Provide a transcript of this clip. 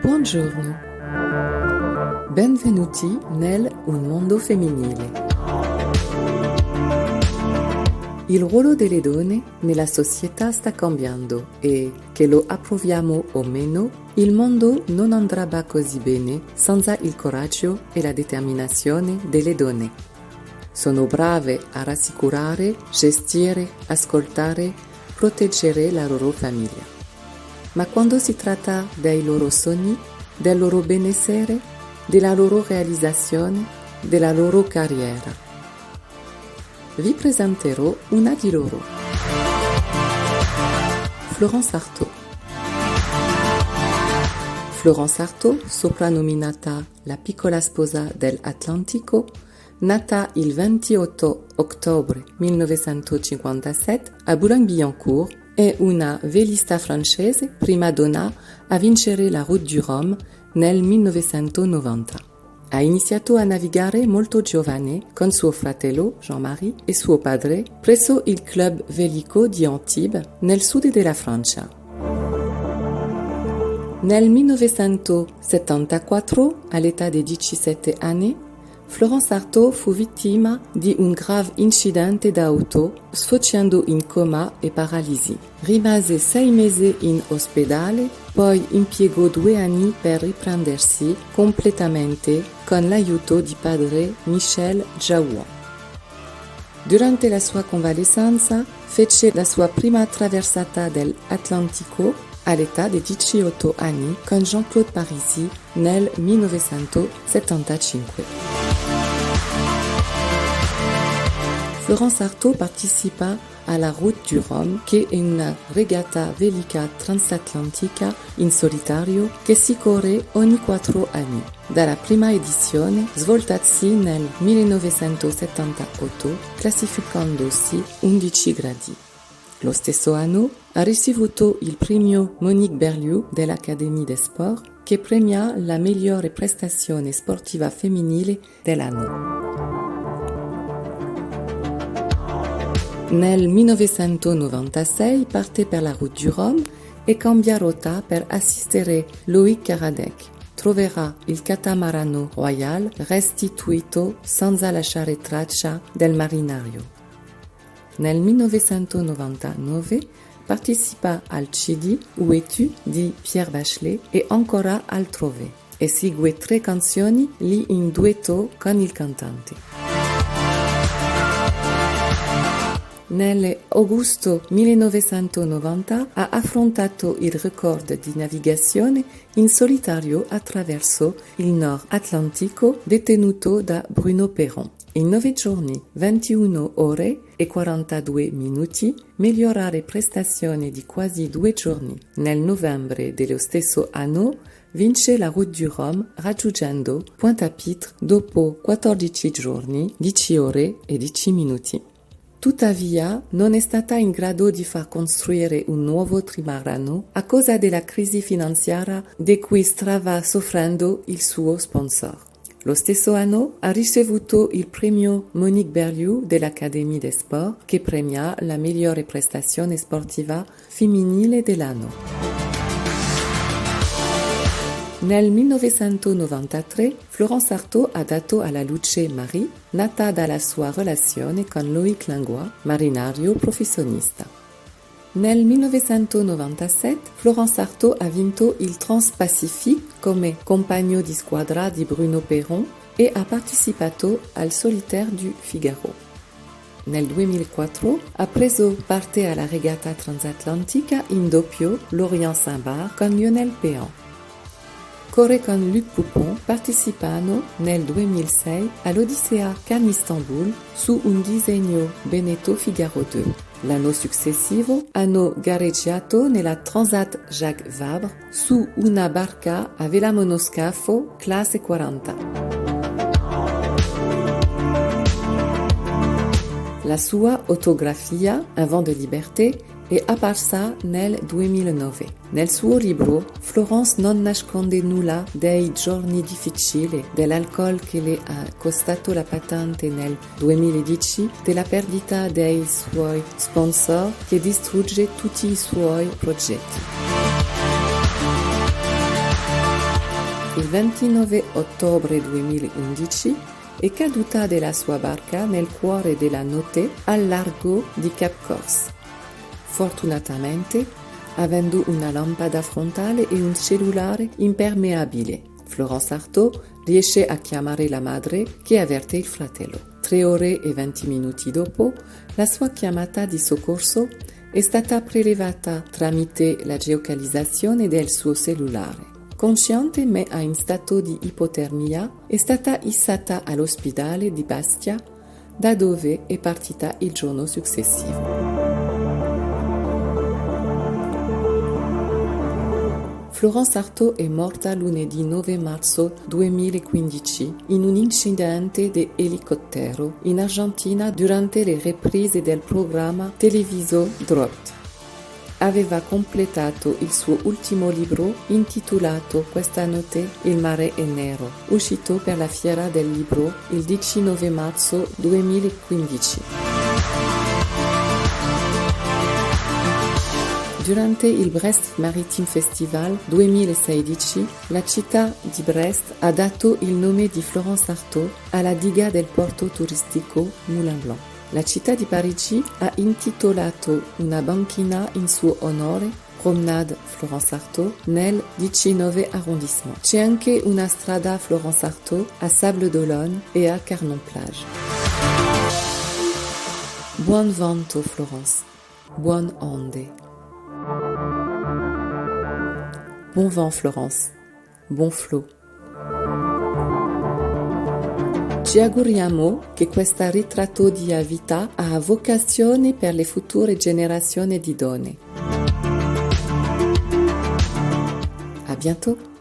Buongiorno. Benvenuti nel Un mondo femminile. Il ruolo delle donne nella società sta cambiando e, che lo approviamo o meno, il mondo non andrà così bene senza il coraggio e la determinazione delle donne. Sono brave a rassicurare, gestire, ascoltare, proteggere la loro famiglia. Ma quando si tratta dei loro sogni, del loro benessere, della loro realizzazione, della loro carriera, vi presenterò una di loro. Florence Artaud. Florence Artaud, soprannominata la piccola sposa dell'Atlantico, nata il 28 ottobre 1957 a Boulogne-Billancourt, è una velista francese, prima donna a vincere la Route du Rhum nel 1990. Ha iniziato a navigare molto giovane con suo fratello Jean-Marie e suo padre presso il club velico di Antibes nel sud della Francia. Nel 1974, all'età di 17 anni, Florence Artaud fu vittima di un grave incidente d'auto, sfociando in coma e paralisi. Rimase 6 mesi in ospedale, poi impiegò 2 anni per riprendersi completamente con l'aiuto di padre Michel Jaouan. Durante la sua convalescenza, fece la sua prima traversata dell'Atlantico all'età di 18 anni con Jean-Claude Parisi nel 1975. Florence Artaud partecipa alla Route du Rhum, che è una regata velica transatlantica in solitario che si corre ogni 4 anni. Dalla prima edizione, svoltasi nel 1978, classificandosi 11 gradi. Lo stesso anno ha ricevuto il premio Monique Berliou dell'Académie des Sports, che premia la migliore prestazione sportiva femminile dell'anno. Nel 1996 parte per la Route du Rhum e cambia rotta per assistere Loïc Caradec. Troverà il catamarano Royal restituito senza lasciare traccia del marinaio. Nel 1999 partecipa al CD Où es-tu di Pierre Bachelet e ancora altrove e segue 3 canzoni lì in duetto con il cantante. Nell'agosto 1990 ha affrontato il record di navigazione in solitario attraverso il Nord Atlantico detenuto da Bruno Perron. In 9 giorni, 21 ore e 42 minuti, migliorare prestazione di quasi 2 giorni. Nel novembre dello stesso anno vince la Route du Rhum raggiungendo Pointe-à-Pitre dopo 14 giorni, 10 ore e 10 minuti. Tuttavia, non è stata in grado di far costruire un nuovo trimarano a causa della crisi finanziaria di cui stava soffrendo il suo sponsor. Lo stesso anno ha ricevuto il premio Monique Berliou dell'Académie des Sports, che premia la migliore prestazione sportiva femminile dell'anno. Nel 1993 Florence Artaud ha dato alla luce Marie, nata dalla sua relazione con Loïc Langlois, marinaio professionista. Nel 1997 Florence Artaud ha vinto il Trans-Pacifique come compagno di squadra di Bruno Perron e ha partecipato al Solitaire du Figaro. Nel 2004 ha preso parte alla regata transatlantica in doppio Lorient-Saint-Bar con Lionel Péan. Corre con Luc Poupon, partecipano nel 2006 all'Odissea Cannes-Istanbul su un disegno Benetton Figaro 2. L'anno successivo hanno gareggiato nella Transat Jacques Vabre su una barca a vela monoscafo classe 40. La sua autografia, Un vent de liberté, è apparsa nel 2009. Nel suo libro, Florence non nasconde nulla dei giorni difficili, dell'alcol che le ha costato la patente nel 2010, della perdita dei suoi sponsor che distrugge tutti i suoi progetti. Il 29 ottobre 2011 è caduta della sua barca nel cuore della notte al largo di Cap Corse. Fortunatamente, avendo una lampada frontale e un cellulare impermeabile, Florence Artaud riesce a chiamare la madre che avverte il fratello. 3 ore e 20 minuti dopo, la sua chiamata di soccorso è stata prelevata tramite la geocalizzazione del suo cellulare. Consciente ma in stato di ipotermia, è stata issata all'ospedale di Bastia, da dove è partita il giorno successivo. Florence Artaud è morta lunedì 9 marzo 2015 in un incidente di elicottero in Argentina durante le riprese del programma televisivo Dropped. Aveva completato il suo ultimo libro intitolato Questa notte il mare è nero, uscito per la Fiera del Libro il 19 marzo 2015. Durante il Brest Maritime Festival 2016, la città di Brest ha dato il nome di Florence Artaud alla diga del porto turistico Moulin Blanc. La città di Parigi ha intitolato una banchina in suo onore, Promenade Florence Artaud, nel 19 arrondissement. C'è anche una strada Florence Artaud a Sable d'Olonne e a Carnon-Plage. Buon vento Florence, buon onde. Bon vent Florence, buon flot. Ci auguriamo che questa ritratto di vita ha vocazione per le future generazioni di donne. A bientôt!